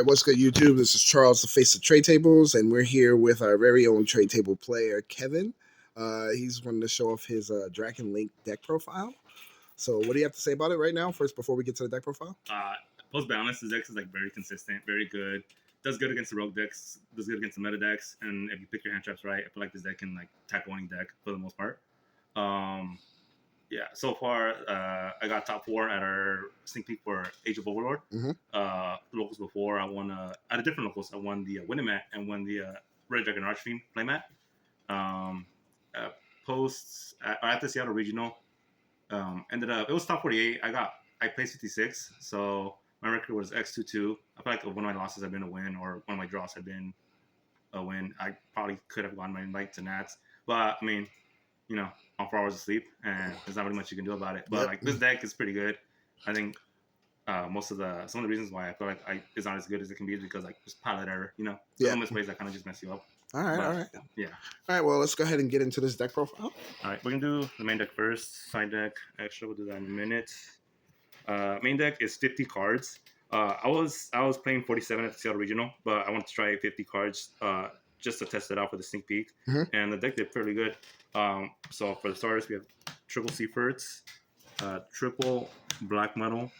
right, what's good, YouTube? This is Charles, the face of Trade Tables, and we're here with our very own Trade Table player, Kevin. He's wanting to show off his Dragon Link deck profile. So, what do you have to say about it right now? First, before we get to the deck profile. Post balance, this deck is like very consistent, very good. Does good against the rogue decks, does good against the meta decks, and if you pick your hand traps right, I feel like this deck can like tackle any deck for the most part. Yeah, so far I got top 4 at our sneak peek for Age of Overlord. Locals before I won at a different locals. I won the winning mat and won the Red Dragon Archfiend playmat. Posts at the Seattle Regional. Ended up it was top 48. I placed 56, so my record was X22. I feel like one of my losses had been a win, or one of my draws had been a win. I probably could have gone my invite to Nats, but I mean, you know, on 4 hours of sleep, and there's not really much you can do about it. But like this deck is pretty good. I think some of the reasons why I feel like it's not as good as it can be is because like just pilot error, you know, some misplays that kind of just mess you up. All right. Yeah. All right, well, let's go ahead and get into this deck profile. All right, we're going to do the main deck first. Side deck, extra, we'll do that in a minute. Main deck is 50 cards. I was playing 47 at the Seattle Regional, but I wanted to try 50 cards just to test it out for the sneak peek. And the deck did pretty good. So for the starters, we have triple Seafords, triple Black Metal,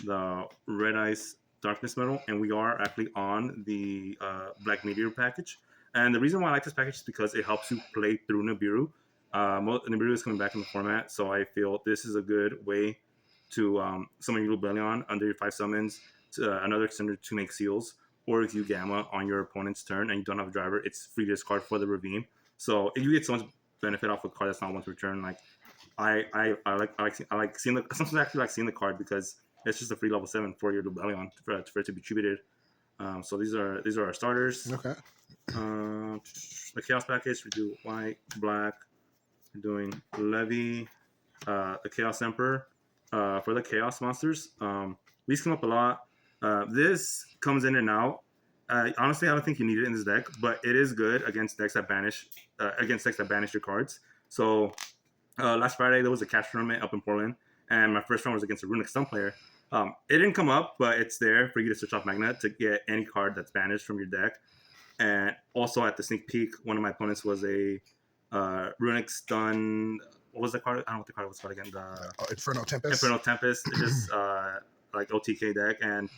the Red Ice Darkness Metal, and we are actually on the Black Meteor package. And the reason why I like this package is because it helps you play through Nibiru. Nibiru is coming back in the format, so I feel this is a good way to summon your Lubellion under your 5 summons, to, another extender to make seals, or if you Gamma on your opponent's turn and you don't have a driver, it's free to discard for the Ravine. So if you get so much benefit off a card that's not one to return, like I like seeing the sometimes I actually like seeing the card because it's just a free level 7 for your Lubellion for it to be tributed. So these are our starters. Okay. The Chaos package, we do white, black. We're doing Levy, the Chaos Emperor. For the Chaos monsters, these come up a lot. This comes in and out. Honestly, I don't think you need it in this deck, but it is good against decks that banish your cards. So last Friday there was a cash tournament up in Portland, and my first round was against a Runic Stun player. It didn't come up, but it's there for you to switch off Magna to get any card that's banished from your deck. And also at the sneak peek, one of my opponents was a Runic Stun. What was the card? I don't know what the card was called again. The Inferno Tempest. Inferno Tempest. It's just like OTK deck, and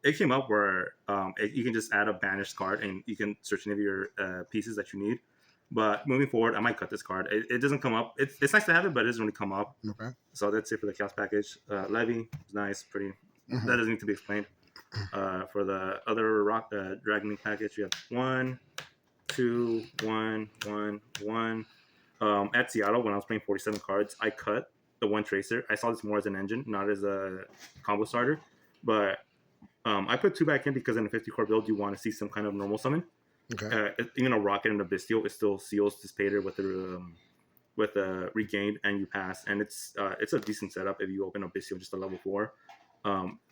it came up where you can just add a banished card and you can search any of your pieces that you need. But moving forward, I might cut this card. It doesn't come up. It's nice to have it, but it doesn't really come up. Okay. So that's it for the Chaos package. Levy is nice, pretty. That doesn't need to be explained. For the other Dragon Link package, you have 1, 2, 1, 1, 1. At Seattle, when I was playing 47 cards, I cut the 1 Tracer. I saw this more as an engine, not as a combo starter. But I put 2 back in because in a 50 core build, you want to see some kind of normal summon. Okay. Even a Rocket and a Bestial, it still seals Dissipator with a Regained, and you pass. And it's a decent setup if you open a Bestial just a level 4.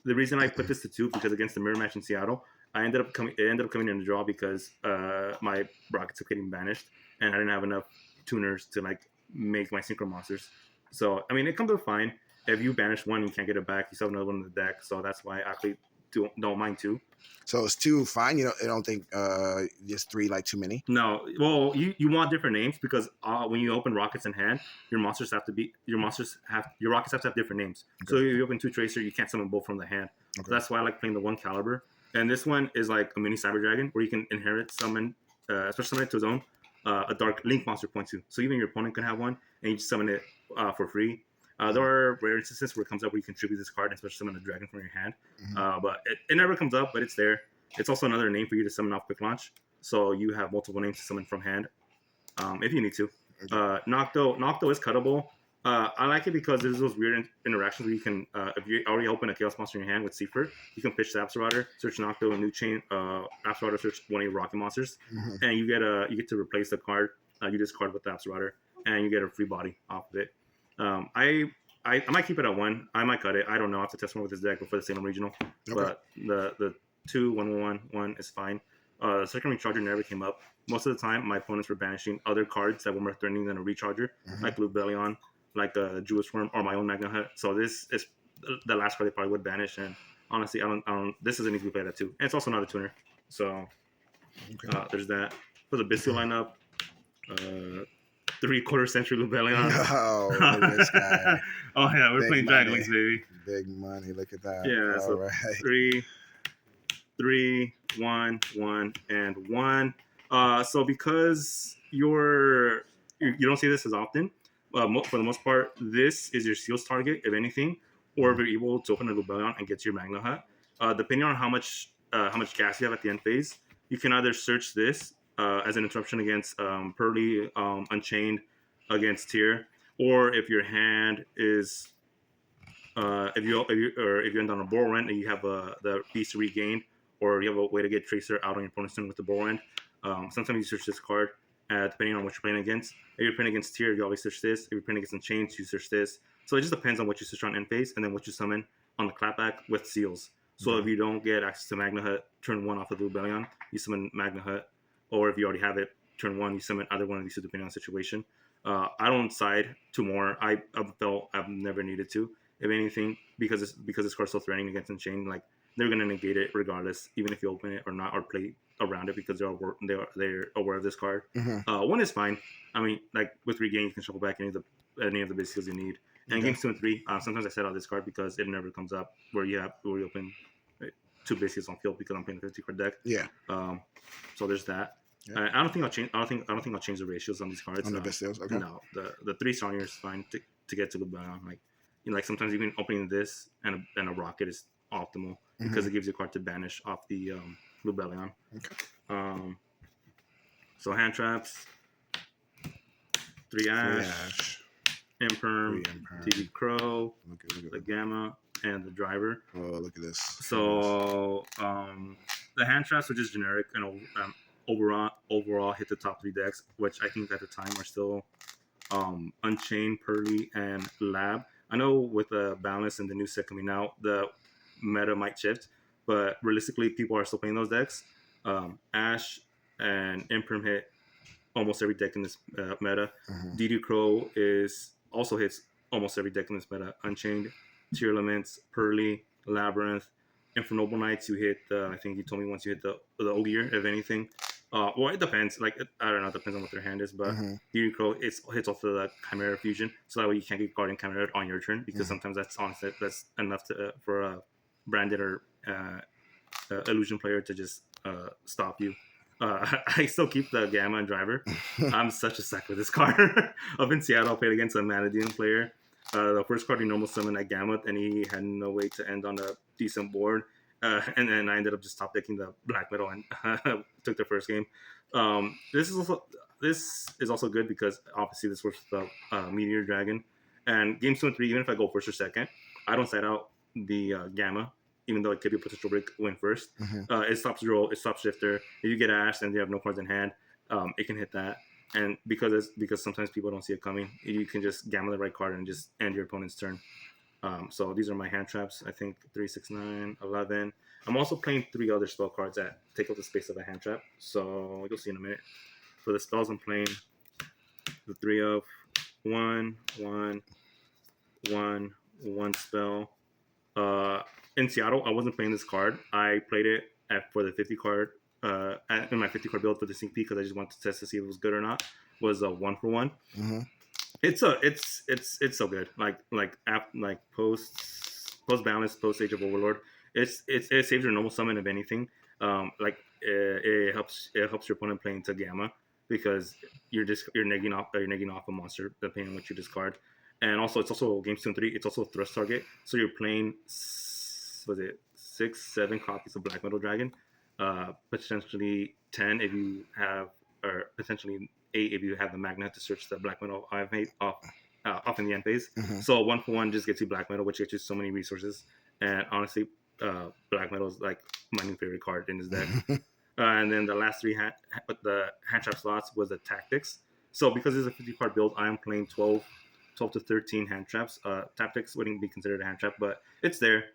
The reason I put this to 2 because against the mirror match in Seattle, it ended up coming in the draw because my Rockets kept getting banished, and I didn't have enough tuners to like make my synchro monsters. So I mean, it comes out fine. If you banish one, you can't get it back. You still have another one in the deck, so that's why I actually don't mind 2. So is 2 fine? You know, I don't think just 3 like too many. No, well, you want different names because when you open Rockets in hand, your Rockets have to have different names. Okay. So if you open 2 Tracer, you can't summon both from the hand. Okay. So that's why I like playing the 1 Caliber. And this one is like a mini Cyber Dragon where you can inherit summon, especially summon it to his own, a Dark Link monster point 2. So even your opponent can have one, and you just summon it for free. There are rare instances where it comes up where you contribute this card and especially summon a dragon from your hand. But it never comes up, but it's there. It's also another name for you to summon off quick launch. So you have multiple names to summon from hand if you need to. Nocto is cuttable. I like it because there's those weird interactions where you can, if you already open a Chaos Monster in your hand with Seaford, you can pitch the Absorber, search Nocto, and New Chain, Absorber, search one of your Rocket Monsters, and you get to replace the card you discard with the Absorber, and you get a free body off of it. I might keep it at 1. I might cut it. I don't know. I have to test one with this deck before the Salem Regional. Okay. But the 2, 1, 1, 1 is fine. The second Recharger never came up. Most of the time, my opponents were banishing other cards that were more threatening than a Recharger, like Lubellion, like a Jewish Worm, or my own Magna Hut. So this is the last card they probably would banish, and honestly, I don't. This doesn't need to be played at 2, and it's also not a tuner. So Okay. there's that. For the Biscuit lineup, 3/4 century Lubellion. Oh, look at this guy. Oh yeah, we're Big playing Dragon money. Links, baby. Big money. Look at that. Yeah, All so right. 3, 3, 1, 1, and 1. So because you don't see this as often, for the most part, this is your seals target, if anything, or if you're able to open a Lubellion and get to your Magna Hut. Depending on how much gas you have at the end phase, you can either search this as an interruption against Pearly, Unchained, against Tier, or if your hand is if you end on a Boar Rend and you have the beast regained, or you have a way to get Tracer out on your opponent's turn with the Boar Rend, sometimes you search this card, depending on what you're playing against. If you're playing against Tier, you always search this. If you're playing against Unchained, you search this. So it just depends on what you search on end phase, and then what you summon on the clapback with seals. So if you don't get access to Magna Hut turn 1 off of the Rebellion, you summon Magna Hut, or if you already have it turn 1, you summon either one of these two depending on the situation. I don't side two more. I felt I've never needed to. If anything, because this card's so threatening against Unchained, like they're gonna negate it regardless, even if you open it or not, or play around it because they're aware of this card. One is fine. I mean, like with regain, you can shuffle back any of the base skills you need. And in games 2 and 3, sometimes I set out this card because it never comes up where you open 2 base skills on field because I'm playing a 50 card deck. Yeah. So there's that. Yeah. I don't think I'll change. I don't think I'll change the ratios on these cards. On the best deals, okay. No, the 3 Sonier is fine to get to the like. Like sometimes even opening this and a rocket is optimal because it gives you a card to banish off the Lubellion. Okay. So hand traps, 3 Ash, Imperm, TV Crow, the Gamma, and the Driver. Oh, look at this. So the hand traps are just generic and overall hit the top 3 decks, which I think at the time are still Unchained, Pearly, and Lab. I know with the balance and the new set coming out, the meta might shift, but realistically, people are still playing those decks. Ash and Imperm hit almost every deck in this meta. DD Crow also hits almost every deck in this meta. Unchained, Tier Elements, Pearly, Labyrinth, and for Noble Knights, you hit I think you told me once you hit the Ogier, if anything. Well, it depends. Like I don't know, it depends on what their hand is. But DD Crow hits off the Chimera Fusion, so that way you can't get Guardian Chimera on your turn because sometimes that's honestly that's enough for a branded or illusion player to just stop you. I still keep the Gamma and Driver. I'm such a sucker with this card. Up in Seattle, I played against a Manadian player. The first card he normal summoned at Gamma, and he had no way to end on a decent board. And then I ended up just top decking the black metal and took the first game. This is also good because obviously this works with the Meteor Dragon. And games 2 and 3, even if I go first or second, I don't set out the Gamma, even though it could be a potential break win first. It stops draw, it stops shifter. If you get Ash and you have no cards in hand, it can hit that. And because sometimes people don't see it coming, you can just Gamma the right card and just end your opponent's turn. So these are my hand traps. I think 3, 6, 9, 11. I'm also playing 3 other spell cards that take up the space of a hand trap. So you'll see in a minute. For the spells, I'm playing the 3 of 1, 1, 1, 1 spell. In Seattle, I wasn't playing this card. I played it for the 50 card in my 50 card build for the sneak peek because I just wanted to test to see if it was good or not. Was a 1-for-1. It's so good. Like post balance, post Age of Overlord. It saves your normal summon if anything. It helps your opponent playing to Gamma because you're negging off a monster depending on what you discard. And also it's also games 2 and 3. It's also a thrust target, so you're playing 6, 7 copies of Black Metal Dragon, potentially 10 if you have, or potentially 8 if you have the magnet to search the Black Metal I've made off in the end phase. So 1-for-1 just gets you Black Metal, which gets you so many resources. And honestly, Black Metal is like my new favorite card in this deck. And then the last 3 the hand trap slots was the tactics. So because it's a 50 card build, I am playing 12 to 13 hand traps. Tactics wouldn't be considered a hand trap, but it's there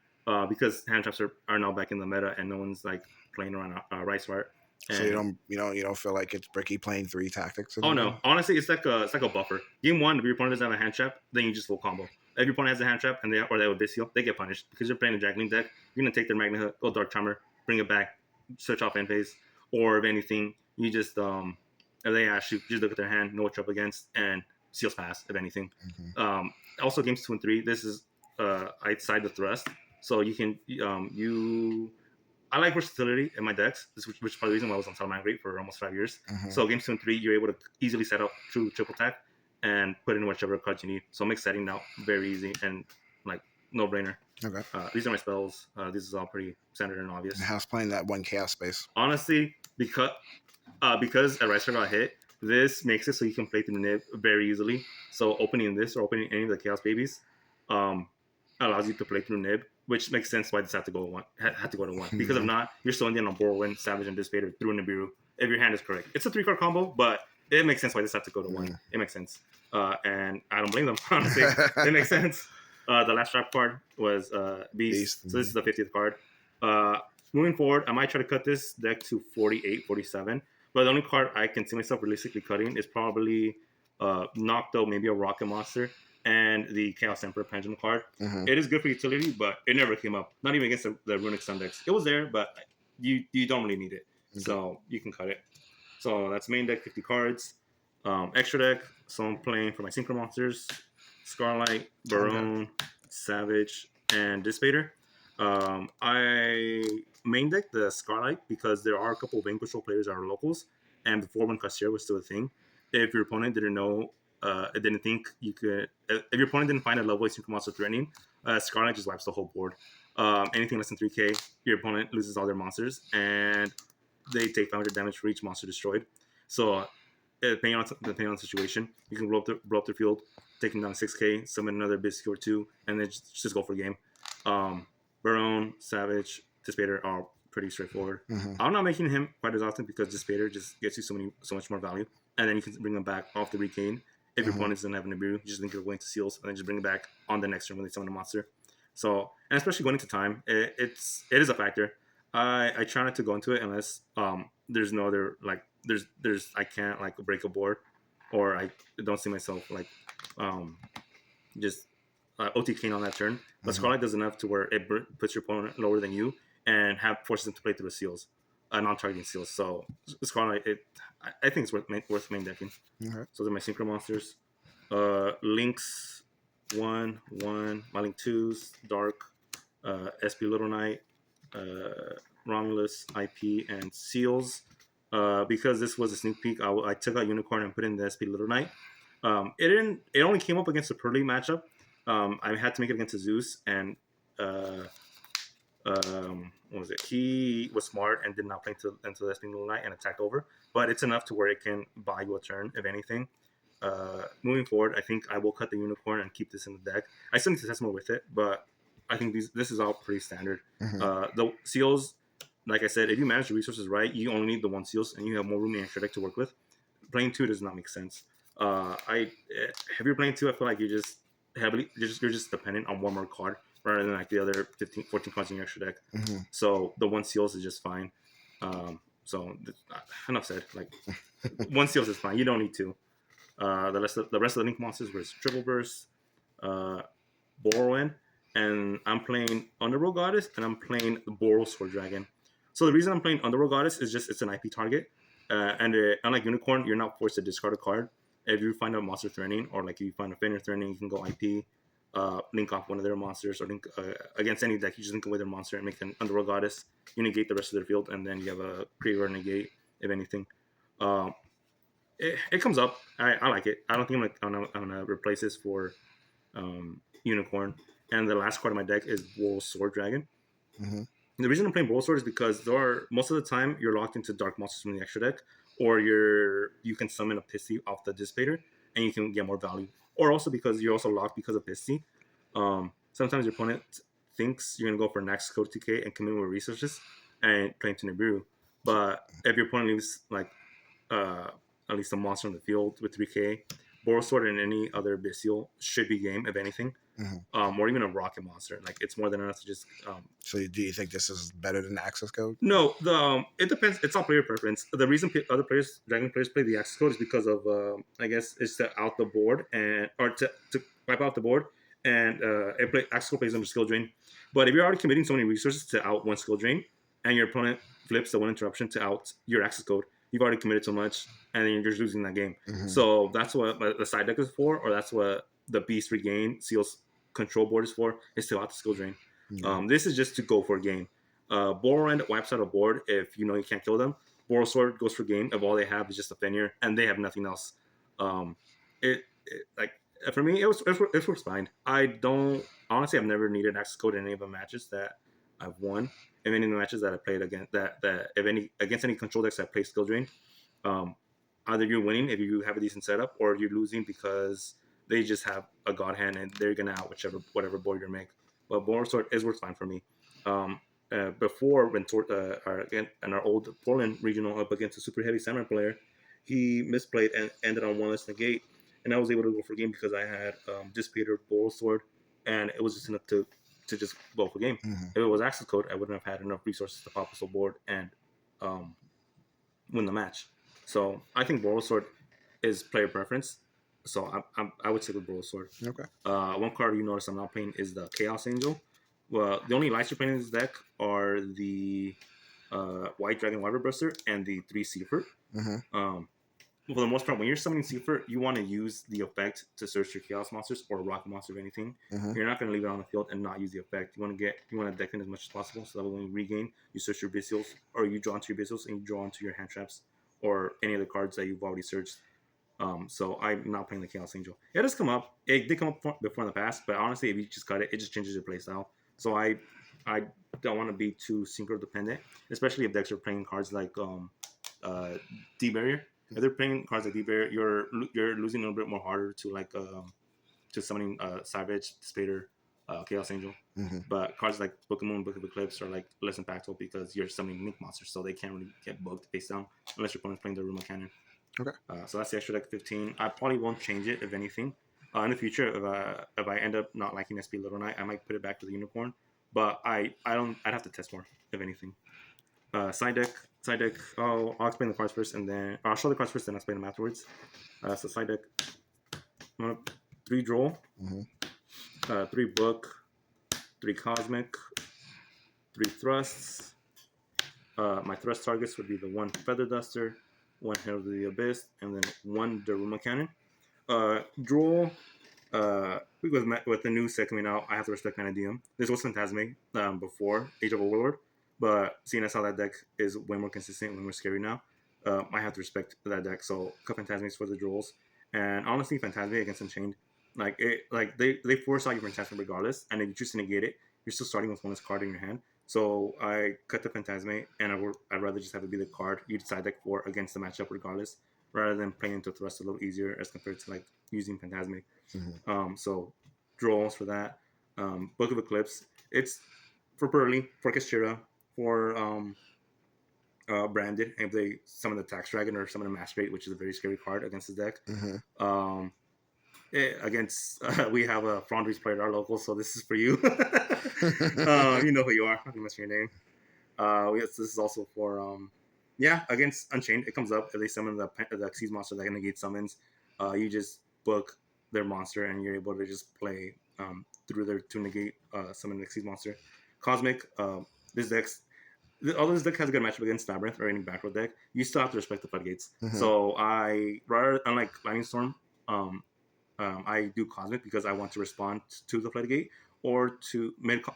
because hand traps are now back in the meta and no one's like playing around Rice Wire. So you don't feel like it's bricky playing 3 tactics? Oh no, honestly, it's like a buffer. Game 1, if your opponent doesn't have a hand trap, then you just full combo. If your opponent has a hand trap and they have a Bystial, they get punished because you're playing a Dragon Link deck. You're gonna take their Magnet Hook, go Dark Charmer, bring it back, search off end phase, or if anything, you just if they ask you, just look at their hand, know what you're up against, and seals pass. If anything, also games 2 and 3. This is outside the thrust, so you can you. I like versatility in my decks, which is probably the reason why I was on Top Migrate for almost 5 years. So games 2 and 3, you're able to easily set up true triple attack and put in whichever cards you need. So it makes setting out very easy and like no brainer. Okay. These are my spells. This is all pretty standard and obvious. And how's playing that one chaos space? Honestly, because a Ricer got hit, this makes it so you can play through Nib very easily. So opening this or opening any of the Chaos Babies allows you to play through Nib, which makes sense why this had to go to one. Because if not, you're still in on Borwin, Savage, and Dissipator through Nibiru if your hand is correct. It's a 3-card combo, but it makes sense why this had to go to one. It makes sense. And I don't blame them, honestly. It makes sense. The last trap card was Beast. So this is the 50th card. Moving forward, I might try to cut this deck to 48, 47. But the only card I can see myself realistically cutting is probably Nocto, maybe a Rocket Monster, and the Chaos Emperor Pendulum card. It is good for utility, but it never came up. Not even against the Runic Sun decks. It was there, but you don't really need it. So you can cut it. So that's main deck, 50 cards. Extra deck, so I'm playing for my Synchro Monsters, Scarlight, Barone, Savage, and Dissipator. I main deck the Scarlight because there are a couple of Vanquishable players that are locals, and before when Cassier was still a thing, if your opponent didn't know, didn't think you could, if your opponent didn't find a level Synchro Monster threatening, Scarlight just wipes the whole board. Anything less than 3k, your opponent loses all their monsters, and they take 500 damage for each monster destroyed. So depending on the situation, you can blow up their field, taking down 6k, summon another Biscuit or two, and then just go for a game. Barone, Savage, Dissipator are pretty straightforward. I'm not making him quite as often because Dissipator just gets you so much more value, and then you can bring them back off the regain. If your opponent doesn't have an Nibiru, you just link your going to seals, and then just bring it back on the next turn when they summon a monster. So, and especially going into time, it is a factor. I try not to go into it unless there's no other there's I can't break a board, or I don't see myself just OTKing on that turn. But Scarlet does enough to where it puts your opponent lower than you and forces them to play through the seals, non-targeting seals. So Scarlet, I think it's worth main decking. So those are my Synchro Monsters. Links 1, my Link 2s, Dark, SP Little Knight, Romulus, IP, and Seals. Because this was a sneak peek, I took out Unicorn and put in the SP Little Knight. It only came up against the Pearly matchup. I had to make it against Zeus, and what was it? He was smart and did not play into the SP Little Knight and attacked over. But it's enough to where it can buy you a turn, if anything. Moving forward, I think I will cut the Unicorn and keep this in the deck. I still need to test more with it, but I think this is all pretty standard. The seals, like I said, if you manage the resources right, you only need the one seals, and you have more room in your deck to work with. Playing 2 does not make sense. If you're playing 2, I feel like you're just dependent on one more card rather than like the other 14 cards in your extra deck. So the one seals is just fine. Enough said. Like one seals is fine. You don't need 2. The rest of the Link monsters was Triple Burst, Borwin, and I'm playing Underworld Goddess, and I'm playing Boral Sword Dragon. So the reason I'm playing Underworld Goddess is just it's an IP target, and unlike Unicorn, you're not forced to discard a card. If you find a monster threatening, or like if you find a Fenrir threatening, you can go IP, link off one of their monsters, or link against any deck. You just link away their monster and make an Underworld Goddess. You negate the rest of their field, and then you have a pre-run negate, if anything. It comes up. I like it. I don't think I'm gonna replace this for Unicorn. And the last card of my deck is Boral Sword Dragon. The reason I'm playing Boral Sword is because most of the time you're locked into dark monsters from the extra deck, or you can summon a Pissy off the Dissipator and you can get more value. Or also because you're also locked because of Pissy. Sometimes your opponent thinks you're gonna go for Nax Code 2K and commit with resources and play into Nibiru. But if your opponent leaves at least a monster on the field with 3k, Boral Sword and any other Bystial should be game, if anything. Or even a rocket monster. Like it's more than enough to just. So do you think this is better than the access code? No, it depends. It's all player preference. The reason other players, Dragon players, play the access code is because of I guess it's to out the board or to wipe out the board and Axel plays under skill drain. But if you're already committing so many resources to out one skill drain, and your opponent flips the one interruption to out your access code, you've already committed so much, and then you're just losing that game. Mm-hmm. So that's what the side deck is for, or that's what the Beast Regain Seals control board is for, is to out the skill drain. Yeah. This is just to go for a game. Borrowend wipes out a board if you know you can't kill them. Borrowsword goes for game if all they have is just a Fenrir and they have nothing else. Like for me, it works fine. I don't honestly. I've never needed access code in any of the matches that I've won. In any of the matches that I played against that if any against any control decks that play skill drain, um, either you're winning if you have a decent setup, or you're losing because they just have a god hand and they're gonna out whatever board you make. But Borrowsword is works fine for me. Before when our old Portland regional up against a super heavy samurai player, he misplayed and ended on one less negate, and I was able to go for game because I had Dissipator, Borrowsword, and it was just enough to just go for game. Mm-hmm. If it was access code, I wouldn't have had enough resources to pop us a board and um, win the match. So I think Borrowsword is player preference. So I would stick with Borrowsword. Okay. One card you notice I'm not playing is the Chaos Angel. Well, the only lights you're playing in this deck are the White Dragon Wyvern Buster and the 3 Seaford. Mm-hmm. For the most part, when you're summoning Seaford, you want to use the effect to search your Chaos monsters or Rocket monster or anything. Mm-hmm. You're not going to leave it on the field and not use the effect. You want to deck in as much as possible, so that when you regain, you search your Bestials, or you draw into your Bestials and you draw into your hand traps or any other cards that you've already searched. So I'm not playing the Chaos Angel. It does come up. It did come up before in the past, but honestly, if you just cut it, it just changes your playstyle. So I don't want to be too synchro dependent, especially if decks are playing cards like D Barrier. If they're playing cards like D Barrier, you're losing a little bit more harder to to summoning Savage, Spader, Chaos Angel. Mm-hmm. But cards like Book of Moon, Book of Eclipse are like less impactful because you're summoning Link monsters, so they can't really get bugged face down unless your opponent's playing the Ruma Cannon. Okay. So that's the extra deck 15. I probably won't change it if anything. In the future, if I end up not liking SP Little Knight, I might put it back to the Unicorn. But I don't. I'd have to test more if anything. Side deck. I'll explain the cards first, and then I'll show the cards first, then I'll explain them afterwards. So side deck. 3 Droll, Mm-hmm. 3 Book, 3 Cosmic, 3 Thrusts. My thrust targets would be the 1 Feather Duster, 1 Herald of the Abyss, and then 1 Daruma Cannon. Droll, with the new set coming out, I have to respect Manadium. This was Phantasmic before Age of Overlord, but seeing as how that deck is way more consistent, way more scary now, I have to respect that deck. So cut Phantasmics for the Drolls, and honestly, Phantasmic against Unchained, they force out your Phantasmic regardless, and if you choose to negate it, you're still starting with one less card in your hand. So I cut the Phantasmic, and I'd rather just have it be the card you decide deck for against the matchup regardless, rather than playing into Thrust a little easier as compared to like using Phantasmic. Mm-hmm. So draws for that. Book of Eclipse. It's for Burley, for Kashira, for Branded, and if they summon the Tax Dragon or summon a Masquerade, which is a very scary card against the deck. Mm-hmm. Against we have a Frondries player at our local, so this is for you. You know who you are. I'm gonna mention your name. This is also for against Unchained. It comes up if they summon the Xyz monster that negates summons. You just book their monster and you're able to just play through their to negate summon the Xyz monster. Cosmic. This deck's although this deck has a good matchup against Labyrinth or any back row deck, you still have to respect the floodgates. Mm-hmm. So unlike Lightning Storm, I do Cosmic because I want to respond to the floodgate or I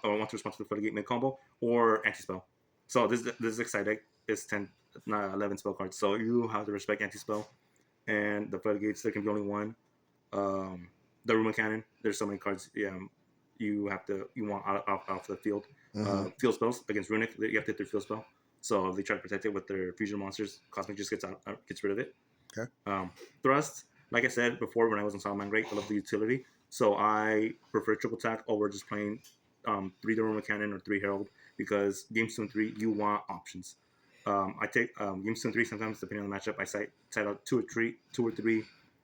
want to respond to the floodgate mid combo or anti spell. So this deck side deck is 11 spell cards. So you have to respect anti spell and the floodgates. There can be only one. The Ruma Cannon. There's so many cards. You want off the field. Mm-hmm. Field spells against Runic. You have to hit their field spell. So if they try to protect it with their fusion monsters, Cosmic just gets rid of it. Okay. Thrust. Like I said before, when I was in Solomon Great, I love the utility. So I prefer triple attack over just playing 3 Daruma Cannon or 3 Herald because games 2 and 3 you want options. I take games 2 and 3 sometimes depending on the matchup. I cite out 2 or 3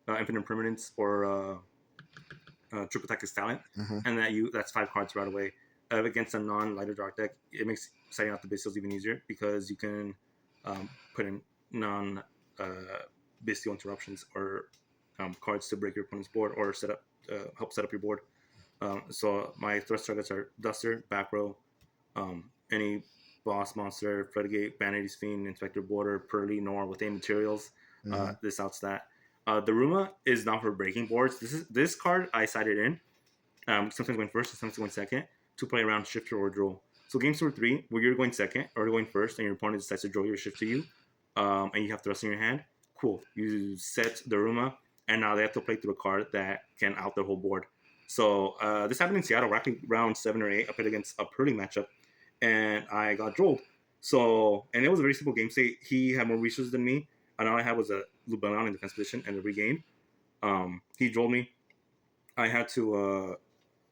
Infinite Permanence or triple attack is talent, Mm-hmm. and that's 5 cards right away. Against a non-lighter dark deck, it makes setting out the Bestials even easier because you can put in non-Bestial interruptions or cards to break your opponent's board or help set up your board. So my thrust targets are Duster, Back Row, any boss monster, Floodgate, Vanity's Fiend, Inspector Border, Pearly, Nor with any materials. Mm-hmm. This out stat. The Ruma is not for breaking boards. This card I sided in. Sometimes going first, sometimes going second to play around shifter or draw. So game sort 3, where you're going second or going first, and your opponent decides to draw your shift to you, and you have thrust in your hand. Cool. You set the Ruma, and now they have to play through a card that can out their whole board. So this happened in Seattle, actually round 7 or 8. I played against a Pearly matchup, and I got drolled. So, and it was a very simple game state. He had more resources than me, and all I had was a Lubelon in defense position and a regain. He drolled me. I had to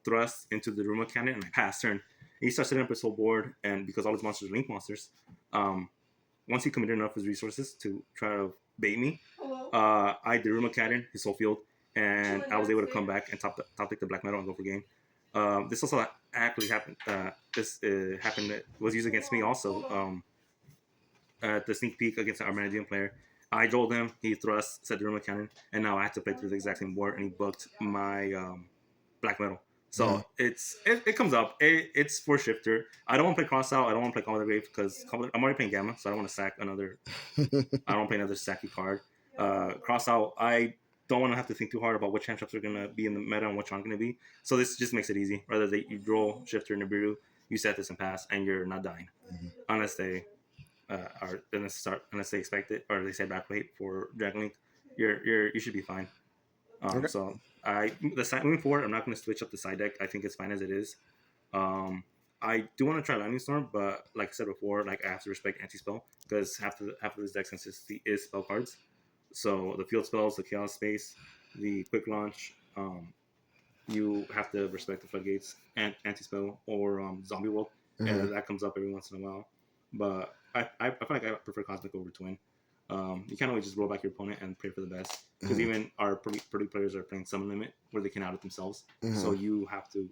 thrust into the Ruma cannon, and I passed turn. And he starts setting up his whole board, and because all his monsters are link monsters, once he committed enough of his resources to try to bait me, I did Ruma cannon his whole field, and I was able to come back and top deck the black metal and go for game. This also actually happened. This happened. It was used against me also. At the sneak peek against our Armenian player, I rolled him. He thrust, set the Ruma cannon, and now I had to play through the exact same board, and he booked my black metal. So it comes up. It's for shifter. I don't want to play cross out. I don't want to play Commander Grave because I'm already playing Gamma, so I don't want to sack another. I don't want to play another sacky card. Cross out. I don't want to have to think too hard about which hand traps are gonna be in the meta and which aren't gonna be. So this just makes it easy. Rather than you draw shifter Nibiru, you set this and pass, and you're not dying unless they are unless they expect it or they say backplate for Dragon Link. You should be fine. Okay. So moving forward, I'm not going to switch up the side deck. I think it's fine as it is. I do want to try Lightning Storm, but like I said before, like I have to respect anti spell because half of this deck's consistency is spell cards. So the field spells, the chaos space, the quick launch, you have to respect the floodgates and anti spell or zombie world, and that comes up every once in a while. But I feel like I prefer Cosmic over Twin. You can't always just roll back your opponent and pray for the best because even our pretty players are playing Summon Limit where they can out it themselves. So you have to,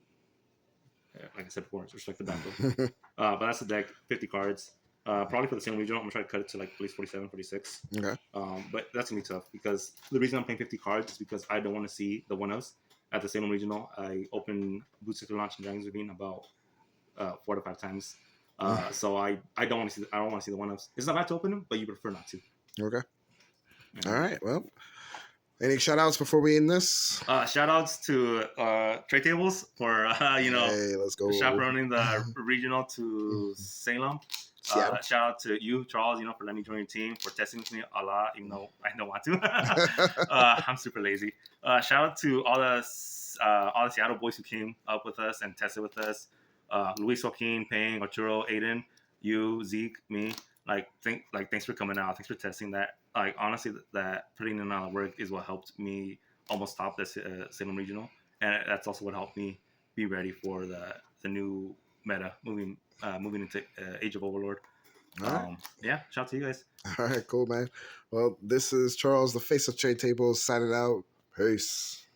like I said before, respect the battle. But that's the deck, 50 cards. Probably for the same regional, I'm gonna try to cut it to like at least 47, 46. Okay. But that's gonna be tough because the reason I'm playing 50 cards is because I don't want to see the 1-ofs at the same regional. I open Bootsticker Launch and Dragon's Ravine about 4 to 5 times. So I don't want to see. I don't want to see the 1-ofs. It's not bad to open them, but you prefer not to. Okay. All right. Well, any shout outs before we end this? Shout outs to Trade Tables for Hey, let's go. chaperoning the regional to Salem. Shout out to you, Charles, for letting me join your team, for testing with me a lot, even though I don't want to. I'm super lazy. Shout out to all the Seattle boys who came up with us and tested with us. Luis Joaquin, Payne, Arturo, Aiden, you, Zeke, me. Thanks for coming out. Thanks for testing that. Like, honestly, that putting in all the work is what helped me almost top this Salem regional, and that's also what helped me be ready for the new meta moving into Age of Overlord. Right. Yeah, shout out to you guys. All right, cool, man. Well, this is Charles, the face of Trade Tables, signing out. Peace.